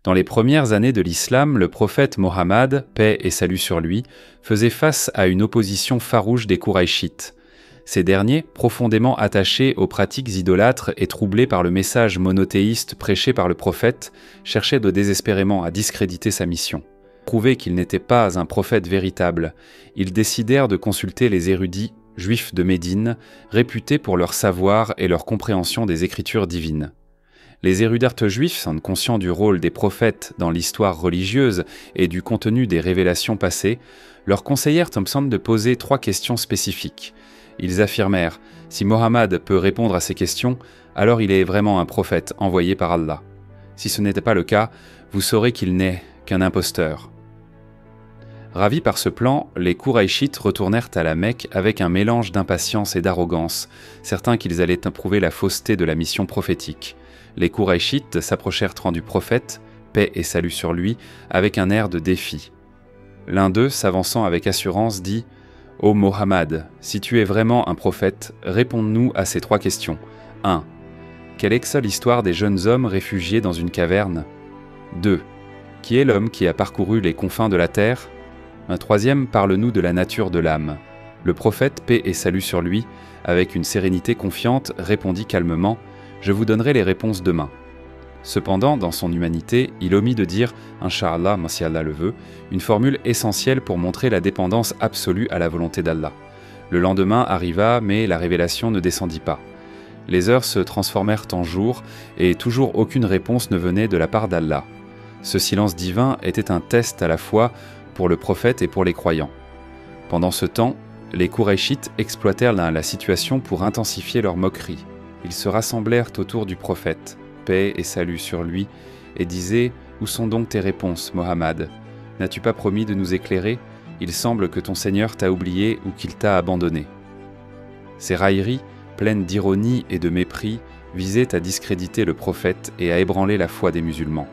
Dans les premières années de l'islam, le prophète Mohammed, paix et salut sur lui, faisait face à une opposition farouche des Qurayshites. Ces derniers, profondément attachés aux pratiques idolâtres et troublés par le message monothéiste prêché par le prophète, cherchaient désespérément à discréditer sa mission. Prouver qu'il n'était pas un prophète véritable, ils décidèrent de consulter les érudits juifs de Médine, réputés pour leur savoir et leur compréhension des écritures divines. Les érudits juifs, conscients du rôle des prophètes dans l'histoire religieuse et du contenu des révélations passées, leur conseillèrent de poser 3 questions spécifiques. Ils affirmèrent « Si Mohammed peut répondre à ces questions, alors il est vraiment un prophète envoyé par Allah. Si ce n'était pas le cas, vous saurez qu'il n'est qu'un imposteur. » Ravis par ce plan, les Qurayshites retournèrent à la Mecque avec un mélange d'impatience et d'arrogance, certains qu'ils allaient prouver la fausseté de la mission prophétique. Les Qurayshites s'approchèrent du prophète, paix et salut sur lui, avec un air de défi. L'un d'eux, s'avançant avec assurance, dit « Ô Mohammed, si tu es vraiment un prophète, réponds-nous à ces 3 questions. 1. Quelle est l'histoire des jeunes hommes réfugiés dans une caverne? 2. Qui est l'homme qui a parcouru les confins de la terre? Un 3e, parle-nous de la nature de l'âme. » Le prophète, paix et salut sur lui, avec une sérénité confiante, répondit calmement « Je vous donnerai les réponses demain. » Cependant, dans son humanité, il omit de dire « Inch'Allah, si Allah le veut », une formule essentielle pour montrer la dépendance absolue à la volonté d'Allah. Le lendemain arriva, mais la révélation ne descendit pas. Les heures se transformèrent en jours, et toujours aucune réponse ne venait de la part d'Allah. Ce silence divin était un test à la fois pour le prophète et pour les croyants. Pendant ce temps, les Qurayshites exploitèrent la situation pour intensifier leur moquerie. Ils se rassemblèrent autour du prophète, paix et salut sur lui, et disaient « Où sont donc tes réponses, Mohammed? N'as-tu pas promis de nous éclairer? Il semble que ton Seigneur t'a oublié ou qu'il t'a abandonné. » Ces railleries, pleines d'ironie et de mépris, visaient à discréditer le prophète et à ébranler la foi des musulmans.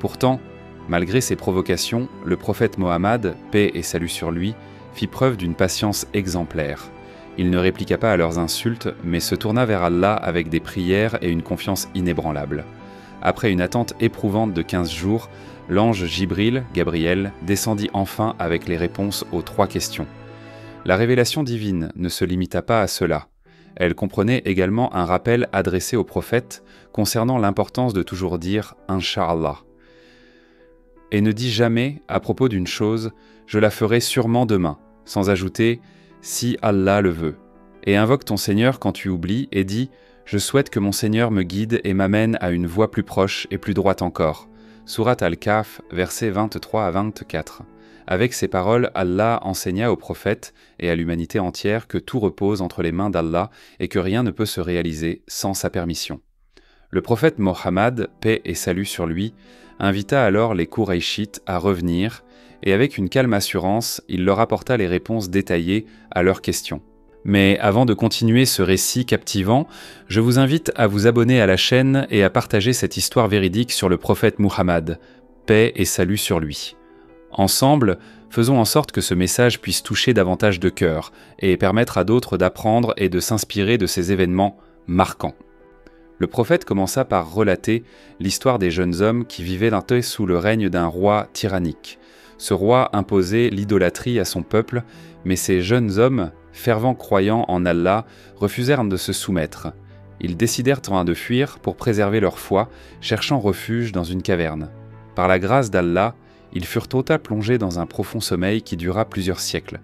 Pourtant, malgré ces provocations, le prophète Mohammed, paix et salut sur lui, fit preuve d'une patience exemplaire. Il ne répliqua pas à leurs insultes, mais se tourna vers Allah avec des prières et une confiance inébranlable. Après une attente éprouvante de 15 jours, l'ange Jibril, Gabriel, descendit enfin avec les réponses aux 3 questions. La révélation divine ne se limita pas à cela. Elle comprenait également un rappel adressé au prophète concernant l'importance de toujours dire « Inch'Allah ». Et ne dis jamais, à propos d'une chose, « Je la ferai sûrement demain », sans ajouter « Si Allah le veut ». Et invoque ton Seigneur quand tu oublies et dis « Je souhaite que mon Seigneur me guide et m'amène à une voie plus proche et plus droite encore ». Sourate Al-Kahf, versets 23 à 24. Avec ces paroles, Allah enseigna au prophète et à l'humanité entière que tout repose entre les mains d'Allah et que rien ne peut se réaliser sans sa permission. Le prophète Mohammed, paix et salut sur lui, invita alors les Qurayshites à revenir et avec une calme assurance, il leur apporta les réponses détaillées à leurs questions. Mais avant de continuer ce récit captivant, je vous invite à vous abonner à la chaîne et à partager cette histoire véridique sur le prophète Mohammed, paix et salut sur lui. Ensemble, faisons en sorte que ce message puisse toucher davantage de cœurs et permettre à d'autres d'apprendre et de s'inspirer de ces événements marquants. Le prophète commença par relater l'histoire des jeunes hommes qui vivaient sous le règne d'un roi tyrannique. Ce roi imposait l'idolâtrie à son peuple, mais ces jeunes hommes, fervents croyants en Allah, refusèrent de se soumettre. Ils décidèrent de fuir pour préserver leur foi, cherchant refuge dans une caverne. Par la grâce d'Allah, ils furent plongés dans un profond sommeil qui dura plusieurs siècles.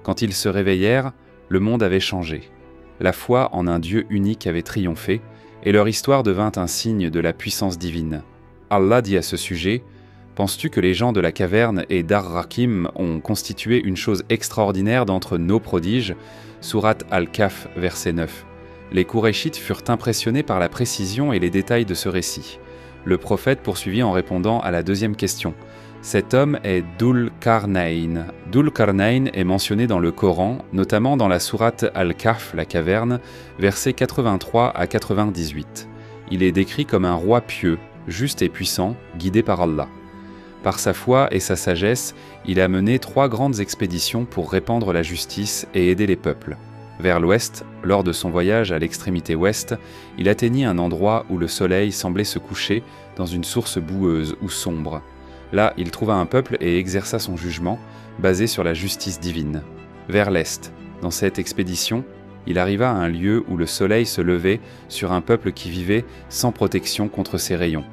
Quand ils se réveillèrent, le monde avait changé. La foi en un Dieu unique avait triomphé, et leur histoire devint un signe de la puissance divine. Allah dit à ce sujet « Penses-tu que les gens de la caverne et d'Ar-Rakim ont constitué une chose extraordinaire d'entre nos prodiges » Sourate Al-Kahf, verset 9. Les Qurayshites furent impressionnés par la précision et les détails de ce récit. Le prophète poursuivit en répondant à la 2e question. Cet homme est Dhul Qarnayn. Dhul Qarnayn est mentionné dans le Coran, notamment dans la sourate Al-Kahf, la caverne, versets 83 à 98. Il est décrit comme un roi pieux, juste et puissant, guidé par Allah. Par sa foi et sa sagesse, il a mené 3 grandes expéditions pour répandre la justice et aider les peuples. Vers l'ouest, lors de son voyage à l'extrémité ouest, il atteignit un endroit où le soleil semblait se coucher dans une source boueuse ou sombre. Là, il trouva un peuple et exerça son jugement, basé sur la justice divine. Vers l'est, dans cette expédition, il arriva à un lieu où le soleil se levait sur un peuple qui vivait sans protection contre ses rayons.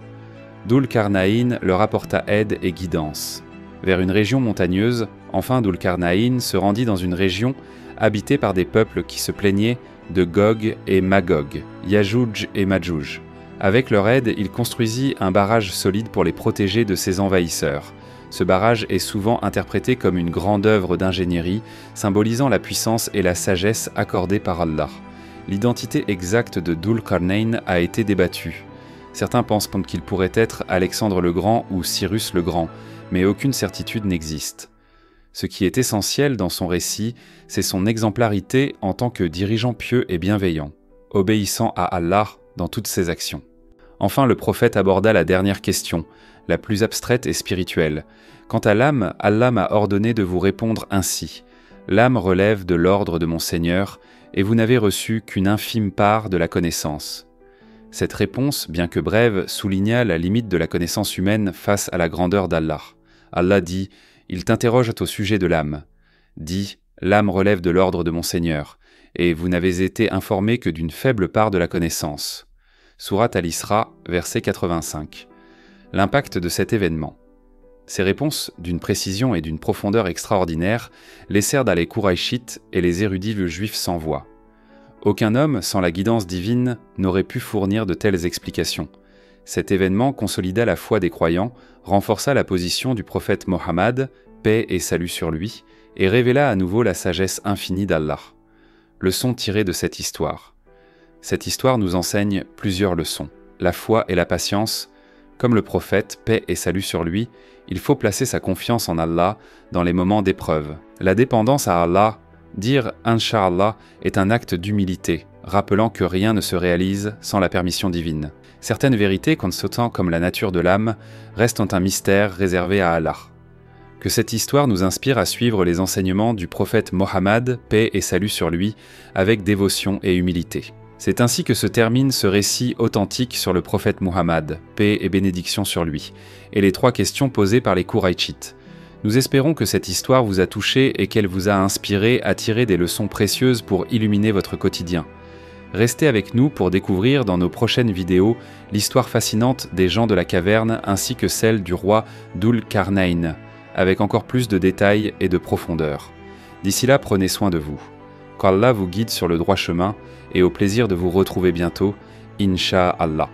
Dhul-Qarnayn leur apporta aide et guidance. Vers une région montagneuse, enfin Dhul-Qarnayn se rendit dans une région habitée par des peuples qui se plaignaient de Gog et Magog, Yajouj et Majouj. Avec leur aide, il construisit un barrage solide pour les protéger de ses envahisseurs. Ce barrage est souvent interprété comme une grande œuvre d'ingénierie, symbolisant la puissance et la sagesse accordées par Allah. L'identité exacte de Dhul-Qarnayn a été débattue. Certains pensent qu'il pourrait être Alexandre le Grand ou Cyrus le Grand, mais aucune certitude n'existe. Ce qui est essentiel dans son récit, c'est son exemplarité en tant que dirigeant pieux et bienveillant, obéissant à Allah dans toutes ses actions. Enfin, le prophète aborda la dernière question, la plus abstraite et spirituelle. Quant à l'âme, Allah m'a ordonné de vous répondre ainsi. L'âme relève de l'ordre de mon Seigneur, et vous n'avez reçu qu'une infime part de la connaissance. Cette réponse, bien que brève, souligna la limite de la connaissance humaine face à la grandeur d'Allah. Allah dit « Il t'interroge au sujet de l'âme. » Dit « L'âme relève de l'ordre de mon Seigneur, et vous n'avez été informé que d'une faible part de la connaissance. » Sourate Al-Isra, verset 85. L'impact de cet événement. Ces réponses, d'une précision et d'une profondeur extraordinaires, laissèrent dans les Qurayshites et les érudits juifs sans voix. Aucun homme, sans la guidance divine, n'aurait pu fournir de telles explications. Cet événement consolida la foi des croyants, renforça la position du prophète Mohammed, paix et salut sur lui, et révéla à nouveau la sagesse infinie d'Allah. Leçon tirée de cette histoire. Cette histoire nous enseigne plusieurs leçons. La foi et la patience. Comme le prophète, paix et salut sur lui, il faut placer sa confiance en Allah dans les moments d'épreuve. La dépendance à Allah, dire « Inch'Allah » est un acte d'humilité, rappelant que rien ne se réalise sans la permission divine. Certaines vérités, constatant comme la nature de l'âme, restent un mystère réservé à Allah. Que cette histoire nous inspire à suivre les enseignements du prophète Mohammed, paix et salut sur lui, avec dévotion et humilité. C'est ainsi que se termine ce récit authentique sur le prophète Mohammed, paix et bénédiction sur lui, et les 3 questions posées par les Qurayshites. Nous espérons que cette histoire vous a touché et qu'elle vous a inspiré à tirer des leçons précieuses pour illuminer votre quotidien. Restez avec nous pour découvrir dans nos prochaines vidéos l'histoire fascinante des gens de la caverne ainsi que celle du roi Dhul-Qarnayn, avec encore plus de détails et de profondeur. D'ici là, prenez soin de vous. Qu'Allah vous guide sur le droit chemin et au plaisir de vous retrouver bientôt, Inch'Allah.